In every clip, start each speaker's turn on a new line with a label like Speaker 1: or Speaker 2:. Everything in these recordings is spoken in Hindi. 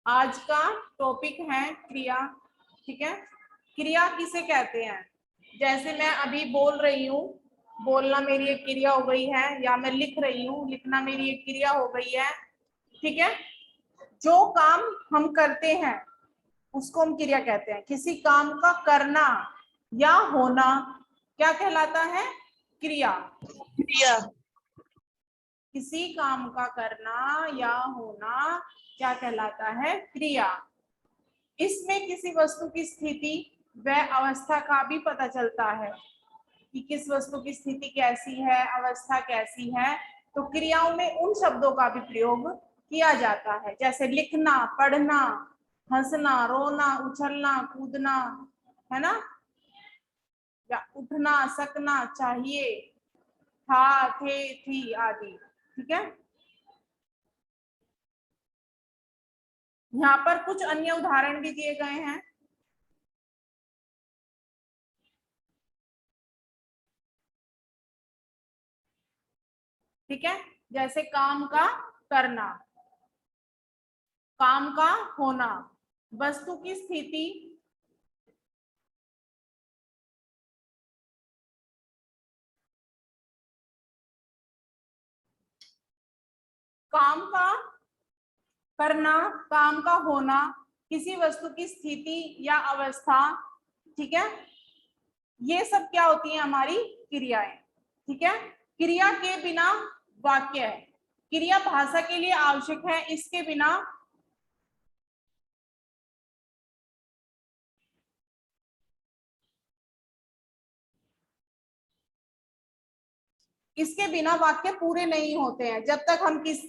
Speaker 1: आज का टॉपिक है क्रिया। ठीक है, क्रिया किसे कहते हैं? जैसे मैं अभी बोल रही हूँ, बोलना मेरी एक क्रिया हो गई है, या मैं लिख रही हूँ, लिखना मेरी एक क्रिया हो गई है। ठीक है, जो काम हम करते हैं उसको हम क्रिया कहते हैं। किसी काम का करना या होना क्या कहलाता है? क्रिया।
Speaker 2: क्रिया।
Speaker 1: किसी काम का करना या होना क्या कहलाता है? क्रिया। इसमें किसी वस्तु की स्थिति व अवस्था का भी पता चलता है कि किस वस्तु की स्थिति कैसी है, अवस्था कैसी है। तो क्रियाओं में उन शब्दों का भी प्रयोग किया जाता है, जैसे लिखना, पढ़ना, हंसना, रोना, उछलना, कूदना, है ना, या उठना, सकना, चाहिए, था, थे, थी आदि। ठीक है, यहाँ पर कुछ अन्य उदाहरण भी दिए गए हैं। ठीक है, जैसे काम का करना, काम का होना, वस्तु की स्थिति, काम का करना, काम का होना, किसी वस्तु की स्थिति या अवस्था। ठीक है, ये सब क्या होती है? हमारी क्रियाएं। ठीक है, क्रिया के बिना वाक्य है। क्रिया भाषा के लिए आवश्यक है, इसके बिना वाक्य पूरे नहीं होते हैं। जब तक हम किस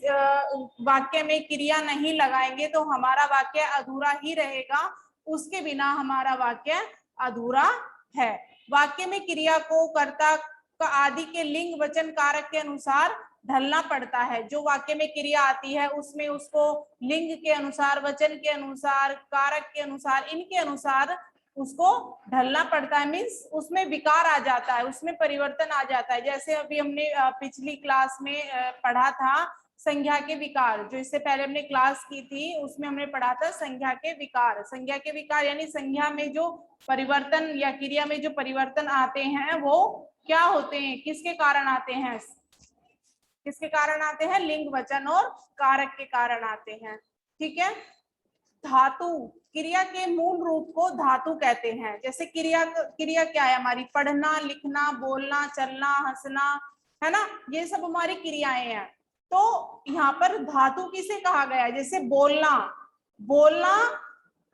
Speaker 1: वाक्य में क्रिया नहीं लगाएंगे तो हमारा वाक्य अधूरा ही रहेगा। उसके बिना हमारा वाक्य अधूरा है। वाक्य में क्रिया को कर्ता का आदि के लिंग वचन कारक के अनुसार ढलना पड़ता है। जो वाक्य में क्रिया आती है उसमें उसको लिंग के अनुसार, वचन के अनुसार, कारक के अनुसार, इनके अनुसार उसको ढलना पड़ता है। मीन्स उसमें विकार आ जाता है, उसमें परिवर्तन आ जाता है। जैसे अभी हमने पिछली क्लास में पढ़ा था संज्ञा के विकार, जो इससे पहले हमने क्लास की थी उसमें हमने पढ़ा था संज्ञा के विकार। संज्ञा के विकार यानी संज्ञा में जो परिवर्तन या क्रिया में जो परिवर्तन आते हैं वो क्या होते हैं, किसके कारण आते हैं? किसके कारण आते हैं? लिंग, वचन और कारक के कारण आते हैं। ठीक है, धातु, क्रिया के मूल रूप को धातु कहते हैं। जैसे क्रिया क्या है हमारी? पढ़ना, लिखना, बोलना, चलना, हंसना, है ना, ये सब हमारी क्रियाएं हैं। तो यहाँ पर धातु किसे कहा गया है? जैसे बोलना, बोलना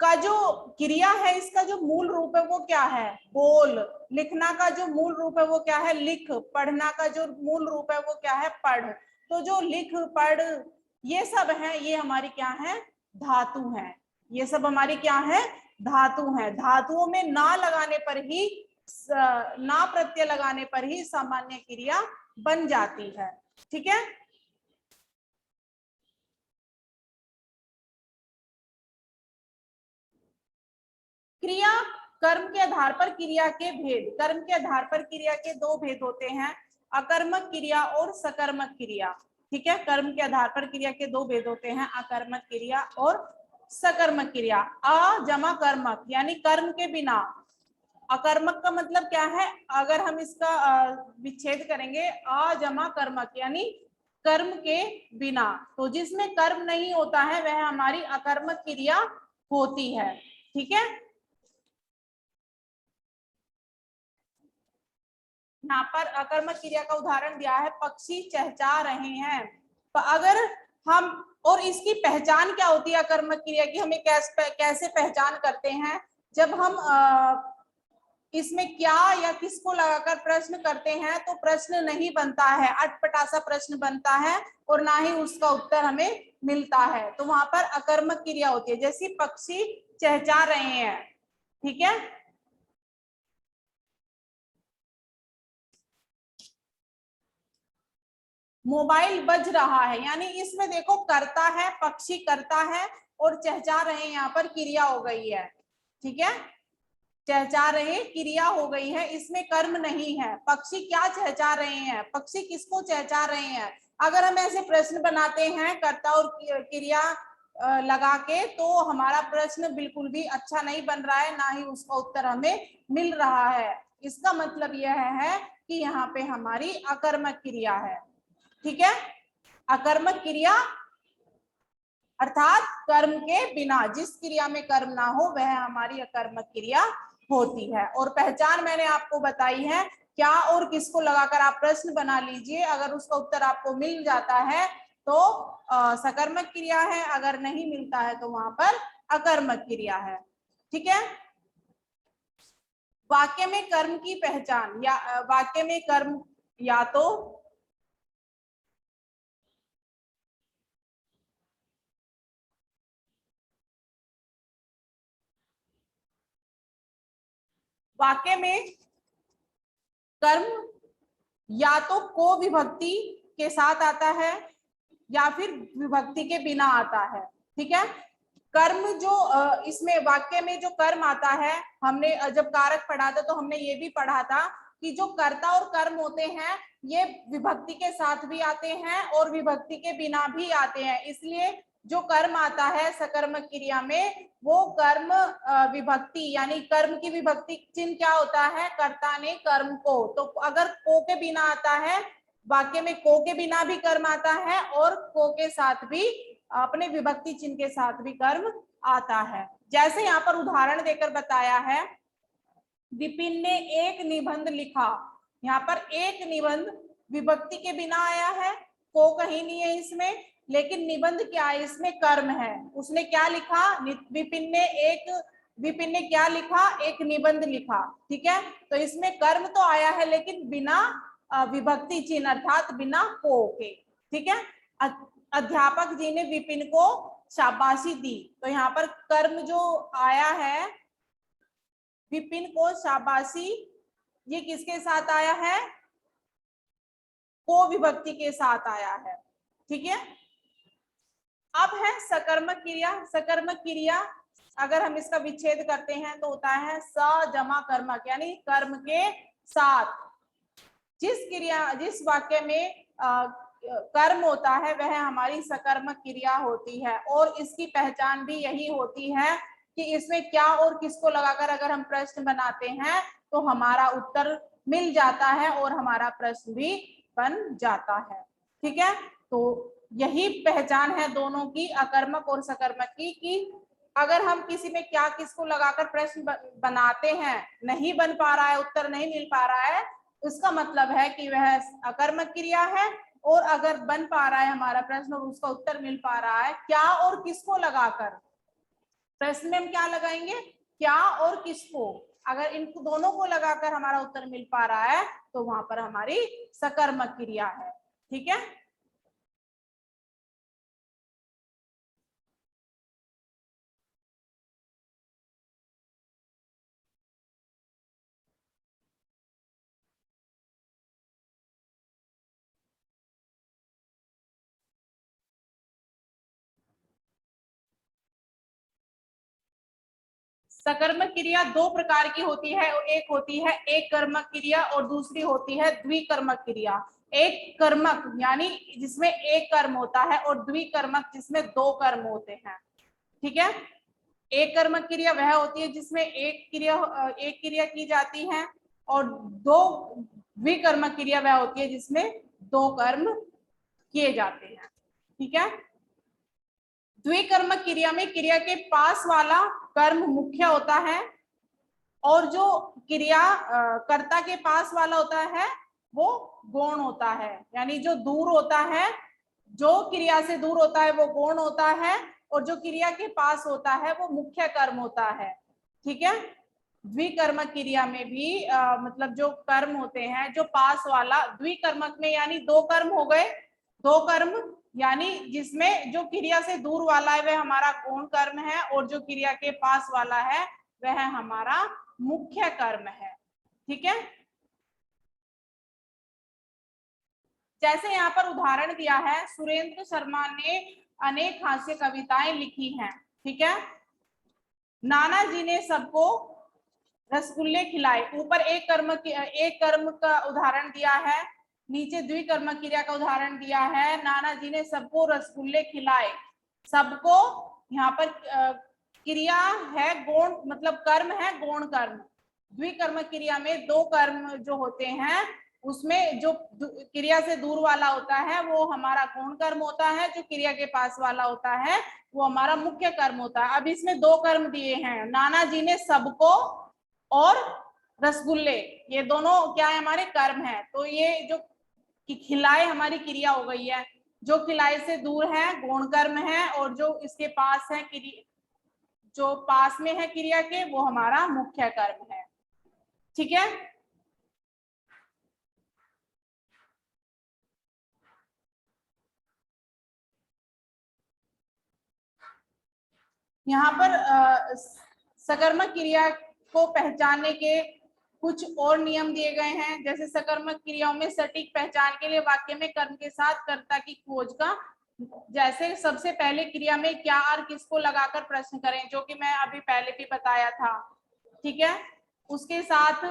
Speaker 1: का जो क्रिया है इसका जो मूल रूप है वो क्या है? बोल। लिखना का जो मूल रूप है वो क्या है? लिख। पढ़ना का जो मूल रूप है वो क्या है? पढ़। तो जो लिख, पढ़, ये सब है, ये हमारी क्या है? धातु है। ये सब हमारी क्या है? धातु है। धातुओं में ना लगाने पर ही, ना प्रत्यय लगाने पर ही सामान्य क्रिया बन जाती है। ठीक है, क्रिया कर्म के आधार पर क्रिया के भेद। कर्म के आधार पर क्रिया के दो भेद होते हैं, अकर्मक क्रिया और सकर्मक क्रिया। ठीक है, कर्म के आधार पर क्रिया के दो भेद होते हैं, अकर्मक क्रिया और सकर्मक क्रिया। अ जमा कर्मक यानी कर्म के बिना। अकर्मक का मतलब क्या है? अगर हम इसका विच्छेद करेंगे, अ जमा कर्मक यानी कर्म के बिना, तो जिसमें कर्म नहीं होता है वह हमारी अकर्मक क्रिया होती है। ठीक है, यहाँ पर अकर्मक क्रिया का उदाहरण दिया है, पक्षी चहचहा रहे हैं। तो अगर हम, और इसकी पहचान क्या होती है अकर्मक क्रिया की, हमें कैसे पहचान करते हैं? जब हम इसमें क्या या किसको लगाकर प्रश्न करते हैं तो प्रश्न नहीं बनता है, अटपटा सा प्रश्न बनता है और ना ही उसका उत्तर हमें मिलता है। तो वहां पर अकर्मक क्रिया होती है। जैसे पक्षी चहचहा रहे हैं। ठीक है, मोबाइल बज रहा है, यानी इसमें देखो करता है, पक्षी करता है, और चहचहा रहे यहाँ पर क्रिया हो गई है। ठीक है, चहचहा रहे क्रिया हो गई है, इसमें कर्म नहीं है। पक्षी क्या चहचहा रहे हैं? पक्षी किसको चहचहा रहे हैं? अगर हम ऐसे प्रश्न बनाते हैं कर्ता और क्रिया लगा के, तो हमारा प्रश्न बिल्कुल भी अच्छा नहीं बन रहा है, ना ही उसका उत्तर हमें मिल रहा है। इसका मतलब यह है कि यहाँ पे हमारी अकर्मक क्रिया है। ठीक है, अकर्मक क्रिया अर्थात कर्म के बिना, जिस क्रिया में कर्म ना हो वह हमारी अकर्मक क्रिया होती है। और पहचान मैंने आपको बताई है, क्या और किसको लगाकर आप प्रश्न बना लीजिए, अगर उसका उत्तर आपको मिल जाता है तो सकर्मक क्रिया है, अगर नहीं मिलता है तो वहां पर अकर्मक क्रिया है। ठीक है, वाक्य में कर्म की पहचान, या वाक्य में कर्म या तो वाक्य में कर्म या तो को विभक्ति के साथ आता है या फिर विभक्ति के बिना आता है। ठीक है, कर्म जो इसमें वाक्य में जो कर्म आता है, हमने जब कारक पढ़ा था तो हमने ये भी पढ़ा था कि जो कर्ता और कर्म होते हैं ये विभक्ति के साथ भी आते हैं और विभक्ति के बिना भी आते हैं। इसलिए जो कर्म आता है सकर्मक क्रिया में, वो कर्म विभक्ति, यानी कर्म की विभक्ति चिन्ह क्या होता है, कर्ता ने कर्म को। तो अगर को के बिना आता है, वाक्य में को के बिना भी कर्म आता है और को के साथ भी, अपने विभक्ति चिन्ह के साथ भी कर्म आता है। जैसे यहाँ पर उदाहरण देकर बताया है, विपिन ने एक निबंध लिखा। यहाँ पर एक निबंध विभक्ति के बिना आया है, को कहीं नहीं है इसमें, लेकिन निबंध क्या है, इसमें कर्म है। उसने क्या लिखा, विपिन ने क्या लिखा, एक निबंध लिखा। ठीक है, तो इसमें कर्म तो आया है लेकिन बिना विभक्ति चिन्ह, अर्थात बिना को के। ठीक है, अध्यापक जी ने विपिन को शाबाशी दी, तो यहाँ पर कर्म जो आया है, विपिन को शाबाशी, ये किसके साथ आया है, को विभक्ति के साथ आया है। ठीक है, अब है सकर्मक क्रिया। सकर्मक क्रिया अगर हम इसका विच्छेद करते हैं तो होता है स जमा कर्मक, यानी कर्म के साथ। जिस वाक्य में कर्म होता है वह हमारी सकर्मक क्रिया होती है, और इसकी पहचान भी यही होती है कि इसमें क्या और किसको लगाकर अगर हम प्रश्न बनाते हैं तो हमारा उत्तर मिल जाता है और हमारा प्रश्न भी बन जाता है। ठीक है, तो यही पहचान है दोनों की, अकर्मक और सकर्मक की, कि अगर हम किसी में क्या किसको लगाकर प्रश्न बनाते हैं, नहीं बन पा रहा है, उत्तर नहीं मिल पा रहा है, उसका मतलब है कि वह अकर्मक क्रिया है। और अगर बन पा रहा है हमारा प्रश्न और उसका उत्तर मिल पा रहा है, क्या और किसको लगाकर, प्रश्न में हम क्या लगाएंगे, क्या और किसको, अगर इन दोनों को लगाकर हमारा उत्तर मिल पा रहा है तो वहां पर हमारी सकर्मक क्रिया है। ठीक है, सकर्मक क्रिया दो प्रकार की होती है, एक होती है एक कर्मक क्रिया और दूसरी होती है द्विकर्मक क्रिया। एक कर्मक यानी जिसमें एक कर्म होता है, और द्विकर्मक जिसमें दो कर्म होते हैं। ठीक है, एक कर्मक क्रिया वह होती है जिसमें एक क्रिया की जाती है, और दो द्विकर्मक क्रिया वह होती है जिसमें दो कर्म किए जाते हैं। ठीक है, द्विकर्मक क्रिया में क्रिया के पास वाला कर्म मुख्य होता है, और जो क्रिया कर्ता के पास वाला होता है वो गौण होता है, यानी जो दूर होता है, जो क्रिया से दूर होता है वो गौण होता है, और जो क्रिया के पास होता है वो मुख्य कर्म होता है। ठीक है, द्विकर्मक क्रिया में भी मतलब जो कर्म होते हैं जो पास वाला, द्विकर्मक में यानी दो कर्म हो गए, दो कर्म यानी जिसमें जो क्रिया से दूर वाला है वह हमारा गौण कर्म है, और जो क्रिया के पास वाला है वह हमारा मुख्य कर्म है। ठीक है, जैसे यहाँ पर उदाहरण दिया है, सुरेंद्र शर्मा ने अनेक हास्य कविताएं लिखी हैं। ठीक है, नाना जी ने सबको रसगुल्ले खिलाए। ऊपर एक कर्म का उदाहरण दिया है, नीचे द्विकर्मक क्रिया का उदाहरण दिया है। नाना जी ने सबको रसगुल्ले खिलाए, सबको यहाँ पर क्रिया है गौण, मतलब कर्म है गौण कर्म। द्विकर्म क्रिया में दो कर्म जो होते हैं, उसमें जो क्रिया से दूर वाला होता है वो हमारा गौण कर्म होता है, जो क्रिया के पास वाला होता है वो हमारा मुख्य कर्म होता है। अब इसमें दो कर्म दिए हैं, नाना जी ने सबको और रसगुल्ले, ये दोनों क्या है हमारे कर्म है। तो ये जो खिलाए हमारी क्रिया हो गई है, जो खिलाए से दूर है गौण कर्म है, और जो इसके पास है जो पास में है क्रिया के वो हमारा मुख्य कर्म है। ठीक है, यहाँ पर सकर्मक क्रिया को पहचानने के कुछ और नियम दिए गए हैं। जैसे सकर्मक क्रियाओं में सटीक पहचान के लिए वाक्य में कर्म के साथ कर्ता की खोज का, जैसे सबसे पहले क्रिया में क्या और किसको लगाकर प्रश्न करें, जो कि मैं अभी पहले भी बताया था। ठीक है, उसके साथ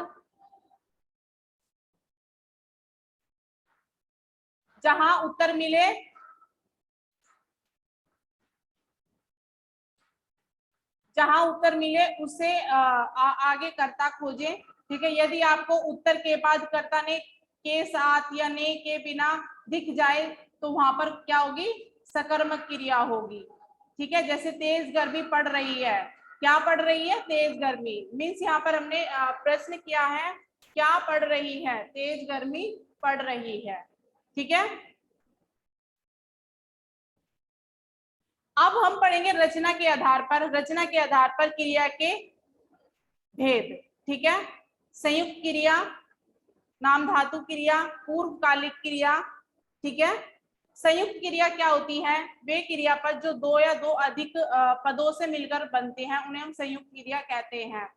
Speaker 1: जहां उत्तर मिले उससे आगे कर्ता खोजें। ठीक है, यदि आपको उत्तर के बाद कर्ता ने के साथ या ने के बिना दिख जाए तो वहां पर क्या होगी, सकर्मक क्रिया होगी। ठीक है, जैसे तेज गर्मी पड़ रही है, क्या पड़ रही है, तेज गर्मी। मीन्स यहाँ पर हमने प्रश्न किया है क्या पड़ रही है, तेज गर्मी पड़ रही है। ठीक है, अब हम पढ़ेंगे रचना के आधार पर, रचना के आधार पर क्रिया के भेद। ठीक है, संयुक्त क्रिया, नाम धातु क्रिया, पूर्वकालिक क्रिया। ठीक है, संयुक्त क्रिया क्या होती है, वे क्रियापद जो दो या दो अधिक पदों से मिलकर बनते हैं उन्हें हम संयुक्त क्रिया कहते हैं,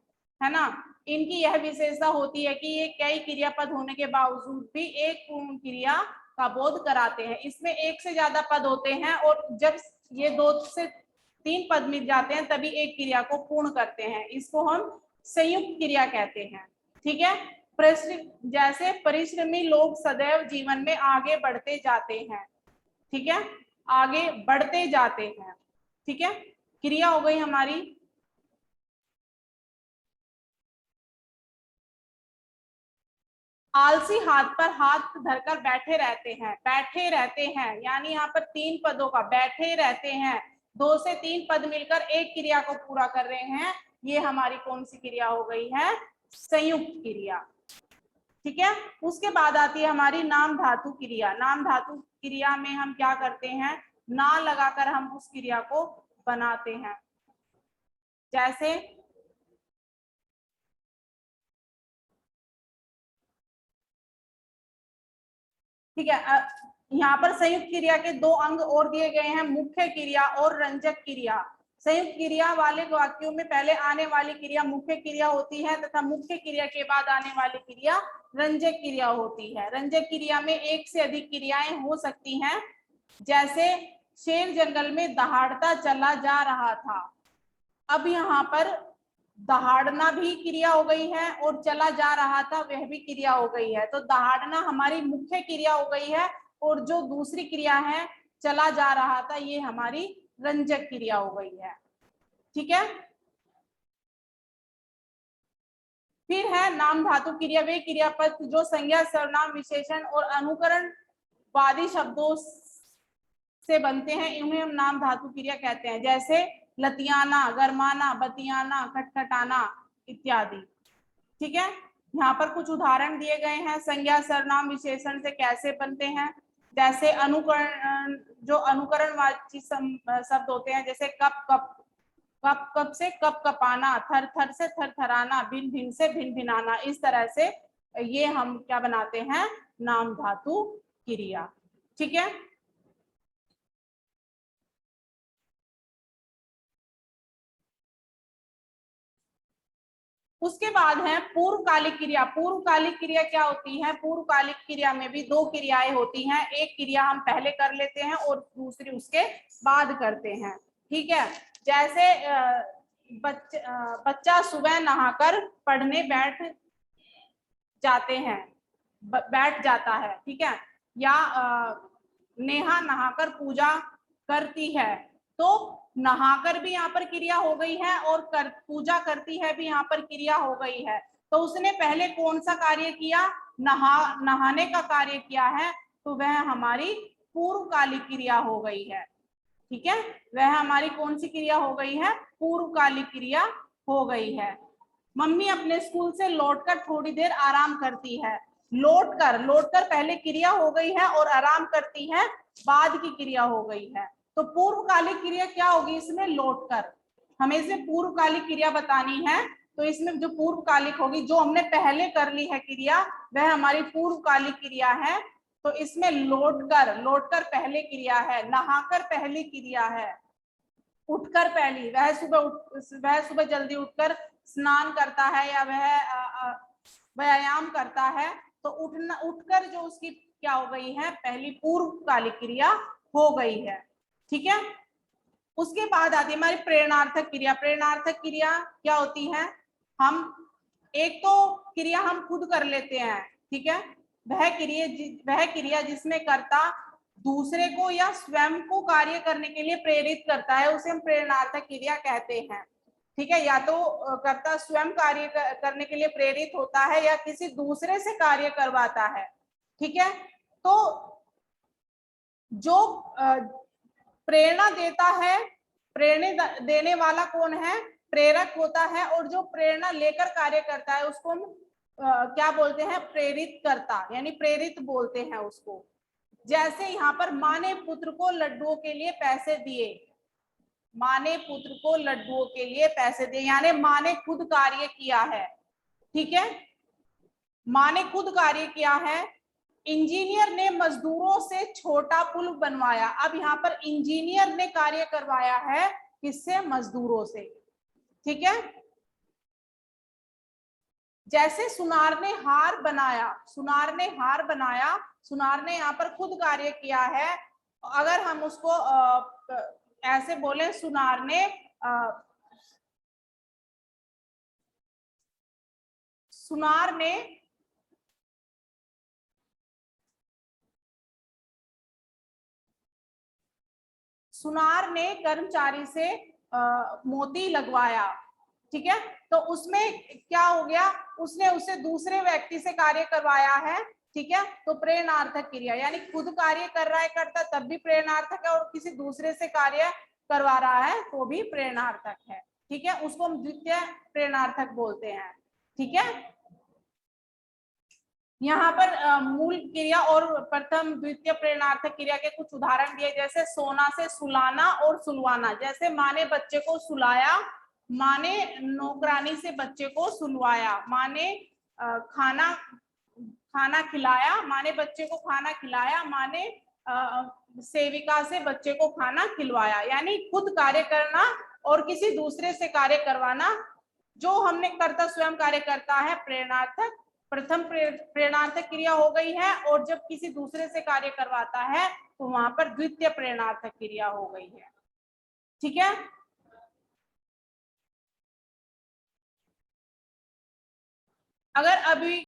Speaker 1: है ना। इनकी यह विशेषता होती है कि ये कई क्रियापद होने के बावजूद भी एक पूर्ण क्रिया का बोध कराते हैं। इसमें एक से ज्यादा पद होते हैं और जब ये दो से तीन पद मिल जाते हैं तभी एक क्रिया को पूर्ण करते हैं, इसको हम संयुक्त क्रिया कहते हैं। ठीक है, जैसे परिश्रमी लोग सदैव जीवन में आगे बढ़ते जाते हैं। ठीक है, आगे बढ़ते जाते हैं। ठीक है, क्रिया हो गई हमारी। आलसी हाथ पर हाथ धरकर बैठे रहते हैं, यानी यहाँ पर तीन पदों का बैठे रहते हैं, दो से तीन पद मिलकर एक क्रिया को पूरा कर रहे हैं, ये हमारी कौन सी क्रिया हो गई है, संयुक्त क्रिया। ठीक है, उसके बाद आती है हमारी नाम धातु क्रिया। नाम धातु क्रिया में हम क्या करते हैं, ना लगाकर हम उस क्रिया को बनाते हैं। जैसे ठीक है, यहाँ पर संयुक्त क्रिया के दो अंग और दिए गए हैं, मुख्य क्रिया और रंजक क्रिया। संयुक्त क्रिया वाले वाक्यों में पहले आने वाली क्रिया मुख्य क्रिया होती है तथा मुख्य क्रिया के बाद आने वाली क्रिया रंजक क्रिया होती है। रंजक क्रिया में एक से अधिक क्रियाएं हो सकती हैं, जैसे शेर जंगल में दहाड़ता चला जा रहा था। अब यहाँ पर दहाड़ना भी क्रिया हो गई है और चला जा रहा था वह भी क्रिया हो गई है, तो दहाड़ना हमारी मुख्य क्रिया हो गई है और जो दूसरी क्रिया है चला जा रहा था ये हमारी रंजक क्रिया हो गई है। ठीक है, फिर है नाम धातु क्रिया, वे क्रियापद जो संज्ञा सर्वनाम विशेषण और अनुकरण वादी शब्दों से बनते हैं, इन्हें हम नाम धातु क्रिया कहते हैं। जैसे लतियाना, गरमाना, बतियाना, खटखटाना इत्यादि। ठीक है, यहाँ पर कुछ उदाहरण दिए गए हैं संज्ञा सर्वनाम विशेषण से कैसे बनते हैं। जैसे अनुकरण, जो अनुकरणवाची शब्द होते हैं, जैसे कप कप, कप कप से कप कपाना, थर थर से थर थराना, भिन भिन से भिन भिनाना, इस तरह से ये हम क्या बनाते हैं, नाम धातु क्रिया। ठीक है, उसके बाद है पूर्वकालिक क्रिया। पूर्वकालिक क्रिया क्या होती है, पूर्वकालिक क्रिया में भी दो क्रियाएं होती हैं, एक क्रिया हम पहले कर लेते हैं और दूसरी उसके बाद करते हैं। ठीक है, जैसे बच्चा सुबह नहाकर पढ़ने बैठ जाता है। ठीक है, या नेहा नहाकर पूजा करती है। तो नहाकर भी यहाँ पर क्रिया हो गई है और पूजा करती है भी यहाँ पर क्रिया हो गई है। तो उसने पहले कौन सा कार्य किया, नहाने का कार्य किया है, तो वह हमारी पूर्वकालिक क्रिया हो गई है। ठीक है, वह हमारी कौन सी क्रिया हो गई है, पूर्वकालिक क्रिया हो गई है। मम्मी अपने स्कूल से लौटकर थोड़ी देर आराम करती है। लौटकर पहले क्रिया हो गई है और आराम करती है बाद की क्रिया हो गई है। तो पूर्वकालिक क्रिया क्या होगी इसमें, लौटकर। हमें इसे पूर्वकालिक क्रिया बतानी है, तो इसमें जो पूर्वकालिक होगी, जो हमने पहले कर ली है क्रिया, वह हमारी पूर्वकालिक क्रिया है। तो इसमें लौटकर पहले क्रिया है, नहाकर पहली क्रिया है, उठकर पहली, वह सुबह जल्दी उठकर स्नान करता है या वह व्यायाम करता है। तो उठकर जो उसकी क्या हो गई है, पहली पूर्वकालिक क्रिया हो गई है। ठीक है, उसके बाद आती है हमारी प्रेरणार्थक क्रिया। प्रेरणार्थक क्रिया क्या होती है, हम एक तो क्रिया हम खुद कर लेते हैं, ठीक है, वह क्रिया जिसमें कर्ता दूसरे को या स्वयं को कार्य करने के लिए प्रेरित करता है, उसे हम प्रेरणार्थक क्रिया कहते हैं। ठीक है, या तो कर्ता स्वयं कार्य करने के लिए प्रेरित होता है या किसी दूसरे से कार्य करवाता है। ठीक है, तो जो प्रेरणा देता है, प्रेरणा देने वाला कौन है, प्रेरक होता है, और जो प्रेरणा लेकर कार्य करता है उसको हम क्या बोलते हैं, प्रेरित करता, यानी प्रेरित बोलते हैं उसको। जैसे यहाँ पर माँ ने पुत्र को लड्डुओं के लिए पैसे दिए, माँ ने पुत्र को लड्डुओं के लिए पैसे दिए, यानी माँ ने खुद कार्य किया है। ठीक है, माँ ने खुद कार्य किया है। इंजीनियर ने मजदूरों से छोटा पुल बनवाया। अब यहाँ पर इंजीनियर ने कार्य करवाया है किससे, मजदूरों से। ठीक है, जैसे सुनार ने हार बनाया, सुनार ने हार बनाया, सुनार ने यहाँ पर खुद कार्य किया है। अगर हम उसको ऐसे बोले, सुनार ने कर्मचारी से मोती लगवाया। ठीक है, तो उसमें क्या हो गया, उसने उससे दूसरे व्यक्ति से कार्य करवाया है। ठीक है, तो प्रेरणार्थक क्रिया, यानी खुद कार्य कर रहा है करता तब भी प्रेरणार्थक है, और किसी दूसरे से कार्य करवा रहा है तो भी प्रेरणार्थक है। ठीक है, उसको हम द्वितीय प्रेरणार्थक बोलते हैं। ठीक है, यहाँ पर मूल क्रिया और प्रथम द्वितीय प्रेरणार्थक क्रिया के कुछ उदाहरण दिए, जैसे सोना से सुलाना और सुलवाना। जैसे माँ ने बच्चे को सुलाया, माँ ने नौकरानी से बच्चे को सुलवाया, माँ ने खाना खिलाया, माँ ने बच्चे को खाना खिलाया, माँ ने सेविका से बच्चे को खाना खिलवाया। यानी खुद कार्य करना और किसी दूसरे से कार्य करवाना। जो हमने करता स्वयं कार्य करता है, प्रेरणार्थक, प्रथम प्रेरणार्थक क्रिया हो गई है, और जब किसी दूसरे से कार्य करवाता है तो वहां पर द्वितीय प्रेरणार्थक क्रिया हो गई है। ठीक है, अगर अभी